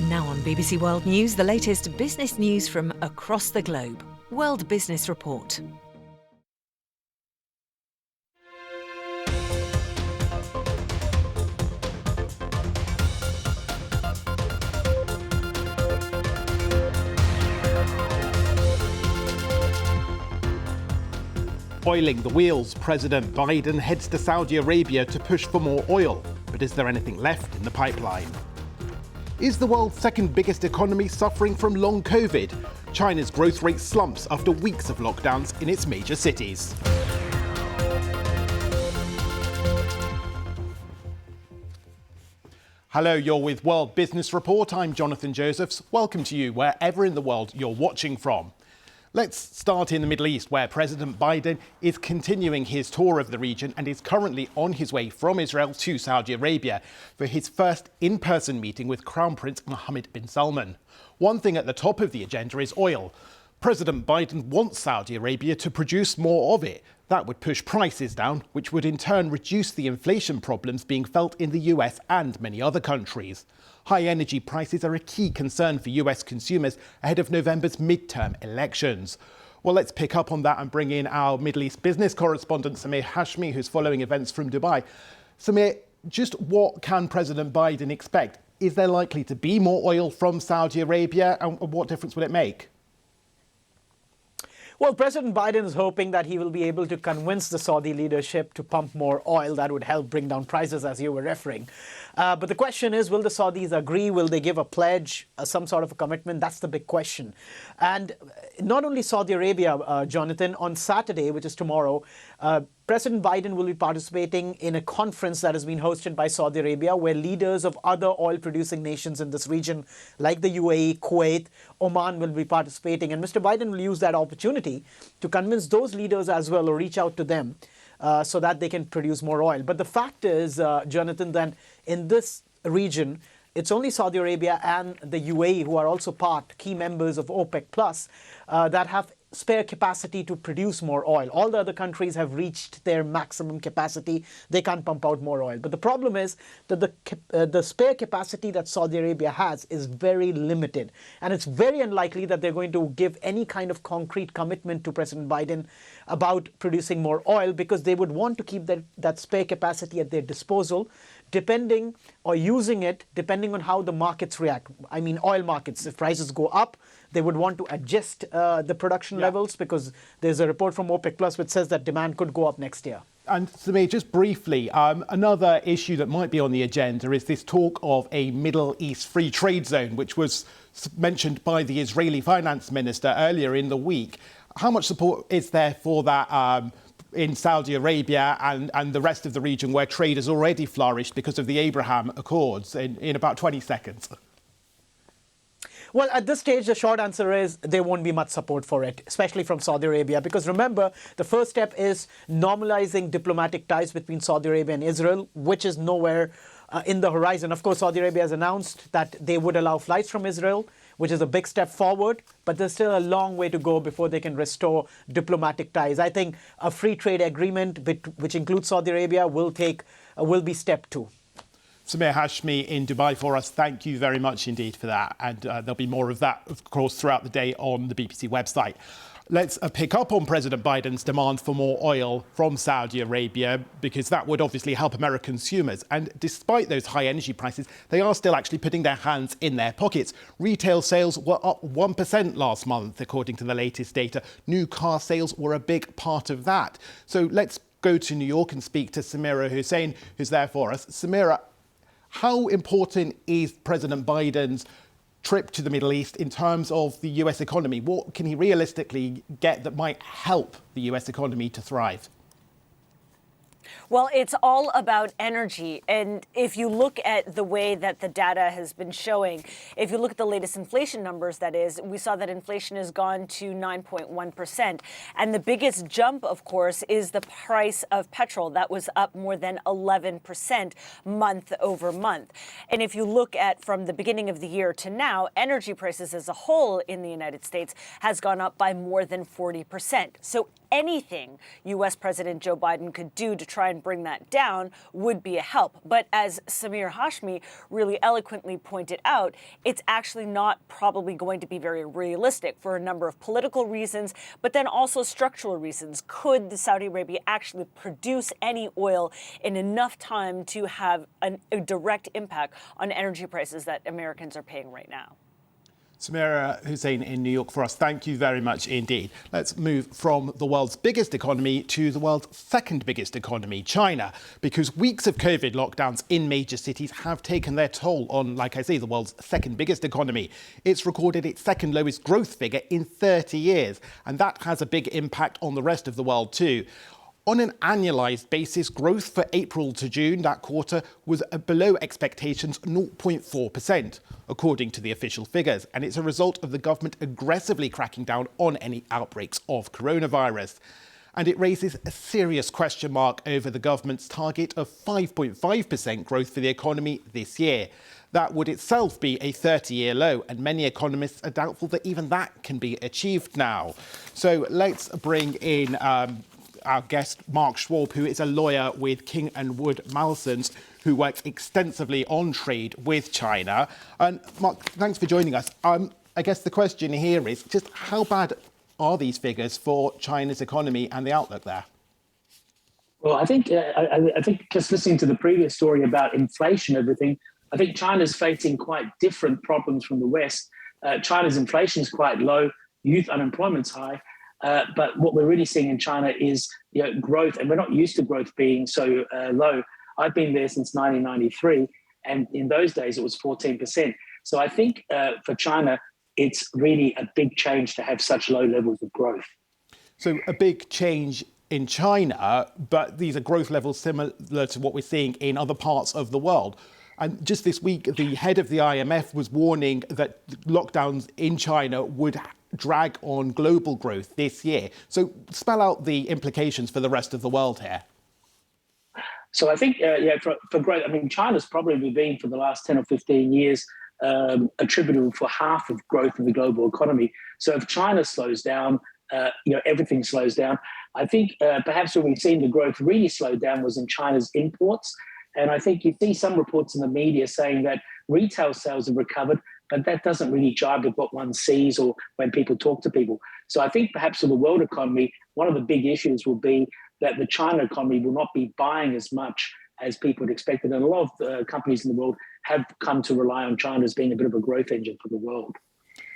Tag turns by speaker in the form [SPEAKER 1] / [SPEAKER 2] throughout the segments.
[SPEAKER 1] Now on BBC World News, the latest business news from across the globe. World Business Report.
[SPEAKER 2] Oiling the wheels, President Biden heads to Saudi Arabia to push for more oil. But is there anything left in the pipeline? Is the world's second biggest economy suffering from long COVID? China's growth rate slumps after weeks of lockdowns in its major cities. Hello, you're with World Business Report. I'm Jonathan Josephs. Welcome to you wherever in the world you're watching from. Let's start in the Middle East, where President Biden is continuing his tour of the region and is currently on his way from Israel to Saudi Arabia for his first in-person meeting with Crown Prince Mohammed bin Salman. One thing at the top of the agenda is oil. President Biden wants Saudi Arabia to produce more of it. That would push prices down, which would in turn reduce the inflation problems being felt in the US and many other countries. High energy prices are a key concern for US consumers ahead of November's midterm elections. Well, let's pick up on that and bring in our Middle East business correspondent, Samir Hashmi, who's following events from Dubai. Samir, just what can President Biden expect? Is there likely to be more oil from Saudi Arabia, and what difference will it make?
[SPEAKER 3] Well, President Biden is hoping that he will be able to convince the Saudi leadership to pump more oil. That would help bring down prices, as you were referring. But the question is, will the Saudis agree? Will they give a pledge, some sort of a commitment? That's the big question. And not only Saudi Arabia, Jonathan, on Saturday, which is tomorrow, President Biden will be participating in a conference that has been hosted by Saudi Arabia, where leaders of other oil-producing nations in this region, like the UAE, Kuwait, Oman, will be participating. And Mr. Biden will use that opportunity to convince those leaders as well, or reach out to them, so that they can produce more oil. But the fact is, Jonathan, that in this region, it's only Saudi Arabia and the UAE, who are also key members of OPEC Plus, that have spare capacity to produce more oil. All the other countries have reached their maximum capacity. They can't pump out more oil. But the problem is that the spare capacity that Saudi Arabia has is very limited. And it's very unlikely that they're going to give any kind of concrete commitment to President Biden about producing more oil, because they would want to keep that spare capacity at their disposal, depending or using it depending on how the markets react. I mean, oil markets, if prices go up, they would want to adjust the production levels, because there's a report from OPEC Plus which says that demand could go up next year.
[SPEAKER 2] And Samir, just briefly, another issue that might be on the agenda is this talk of a Middle East free trade zone, which was mentioned by the Israeli finance minister earlier in the week. How much support is there for that in Saudi Arabia and the rest of the region, where trade has already flourished because of the Abraham Accords, in about 20 seconds?
[SPEAKER 3] Well, at this stage, the short answer is there won't be much support for it, especially from Saudi Arabia, because remember, the first step is normalizing diplomatic ties between Saudi Arabia and Israel, which is nowhere in the horizon. Of course, Saudi Arabia has announced that they would allow flights from Israel, which is a big step forward, but there's still a long way to go before they can restore diplomatic ties. I think a free trade agreement, which includes Saudi Arabia, will be step 2.
[SPEAKER 2] Samir Hashmi in Dubai for us. Thank you very much indeed for that. And there'll be more of that, of course, throughout the day on the BBC website. Let's pick up on President Biden's demand for more oil from Saudi Arabia, because that would obviously help American consumers. And despite those high energy prices, they are still actually putting their hands in their pockets. Retail sales were up 1% last month, according to the latest data. New car sales were a big part of that. So let's go to New York and speak to Samira Hussein, who's there for us. Samira, how important is President Biden's trip to the Middle East in terms of the US economy? What can he realistically get that might help the US economy to thrive?
[SPEAKER 4] Well, it's all about energy. And if you look at the way that the data has been showing, if you look at the latest inflation numbers, that is, we saw that inflation has gone to 9.1%. And the biggest jump, of course, is the price of petrol. That was up more than 11% month over month. And if you look at from the beginning of the year to now, energy prices as a whole in the United States has gone up by more than 40%. So anything U.S. President Joe Biden could do to try and bring that down would be a help. But as Samir Hashmi really eloquently pointed out, it's actually not probably going to be very realistic for a number of political reasons, but then also structural reasons. Could Saudi Arabia actually produce any oil in enough time to have a direct impact on energy prices that Americans are paying right now?
[SPEAKER 2] Samira Hussein in New York for us. Thank you very much indeed. Let's move from the world's biggest economy to the world's second biggest economy, China, because weeks of COVID lockdowns in major cities have taken their toll on, like I say, the world's second biggest economy. It's recorded its second lowest growth figure in 30 years, and that has a big impact on the rest of the world too. On an annualised basis, growth for April to June, that quarter, was below expectations 0.4%, according to the official figures. And it's a result of the government aggressively cracking down on any outbreaks of coronavirus. And it raises a serious question mark over the government's target of 5.5% growth for the economy this year. That would itself be a 30-year low, and many economists are doubtful that even that can be achieved now. So let's bring in our guest, Mark Schwab, who is a lawyer with King & Wood Mallesons, who works extensively on trade with China. And Mark, thanks for joining us. I guess the question here is just how bad are these figures for China's economy and the outlook there?
[SPEAKER 5] Well, I think just listening to the previous story about inflation and everything, I think China's facing quite different problems from the West. China's inflation is quite low, youth unemployment's high. But what we're really seeing in China is growth, and we're not used to growth being so low. I've been there since 1993, and in those days it was 14%. So I think for China, it's really a big change to have such low levels of growth.
[SPEAKER 2] So a big change in China, but these are growth levels similar to what we're seeing in other parts of the world. And just this week, the head of the IMF was warning that lockdowns in China would drag on global growth this year. So spell out the implications for the rest of the world here.
[SPEAKER 5] So I think, for growth, I mean, China's probably been for the last 10 or 15 years attributable for half of growth in the global economy. So if China slows down, everything slows down. I think perhaps where we've seen the growth really slow down was in China's imports. And I think you see some reports in the media saying that retail sales have recovered, but that doesn't really jibe with what one sees or when people talk to people. So I think perhaps for the world economy, one of the big issues will be that the China economy will not be buying as much as people had expected. And a lot of companies in the world have come to rely on China as being a bit of a growth engine for the world.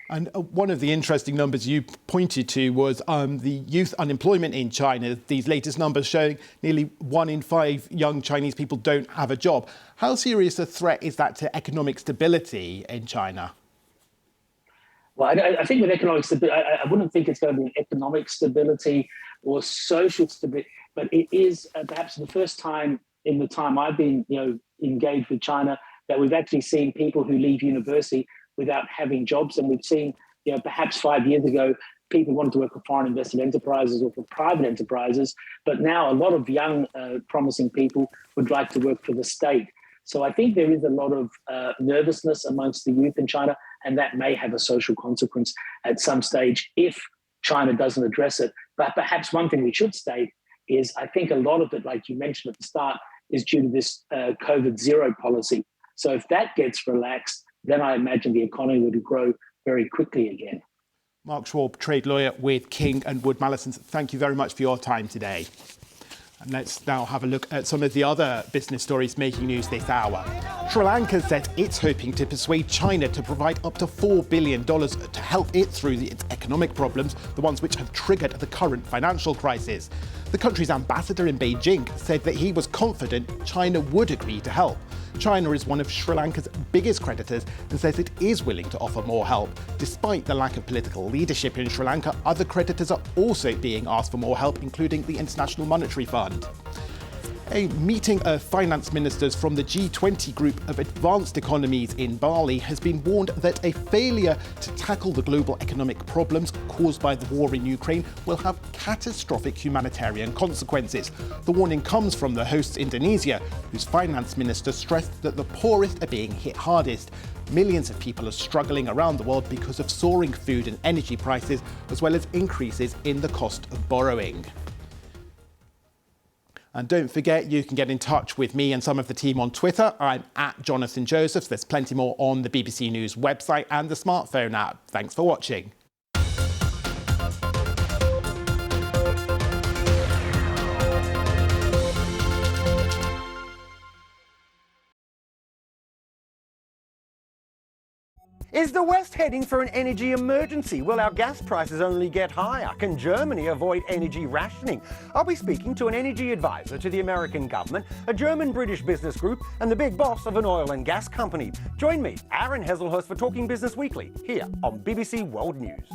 [SPEAKER 2] And one of the interesting numbers you pointed to was the youth unemployment in China. These latest numbers showing nearly 1 in 5 young Chinese people don't have a job. How serious a threat is that to economic stability in China?
[SPEAKER 5] Well, I think with economic stability, I wouldn't think it's going to be an economic stability or social stability, but it is perhaps the first time in the time I've been engaged with China that we've actually seen people who leave university without having jobs. And we've seen, perhaps 5 years ago, people wanted to work for foreign invested enterprises or for private enterprises. But now a lot of young, promising people would like to work for the state. So I think there is a lot of nervousness amongst the youth in China, and that may have a social consequence at some stage if China doesn't address it. But perhaps one thing we should state is I think a lot of it, like you mentioned at the start, is due to this COVID zero policy. So if that gets relaxed, then I imagine the economy would grow very quickly again.
[SPEAKER 2] Mark Schwab, trade lawyer with King & Wood Mallesons, thank you very much for your time today. And let's now have a look at some of the other business stories making news this hour. Sri Lanka says it's hoping to persuade China to provide up to $4 billion to help it through its economic problems, the ones which have triggered the current financial crisis. The country's ambassador in Beijing said that he was confident China would agree to help. China is one of Sri Lanka's biggest creditors and says it is willing to offer more help. Despite the lack of political leadership in Sri Lanka, other creditors are also being asked for more help, including the International Monetary Fund. A meeting of finance ministers from the G20 group of advanced economies in Bali has been warned that a failure to tackle the global economic problems caused by the war in Ukraine will have catastrophic humanitarian consequences. The warning comes from the host Indonesia, whose finance minister stressed that the poorest are being hit hardest. Millions of people are struggling around the world because of soaring food and energy prices, as well as increases in the cost of borrowing. And don't forget, you can get in touch with me and some of the team on Twitter. I'm at Jonathan Josephs. There's plenty more on the BBC News website and the smartphone app. Thanks for watching.
[SPEAKER 6] Is the West heading for an energy emergency? Will our gas prices only get higher? Can Germany avoid energy rationing? I'll be speaking to an energy advisor to the American government, a German-British business group, and the big boss of an oil and gas company. Join me, Aaron Heselhurst, for Talking Business Weekly, here on BBC World News.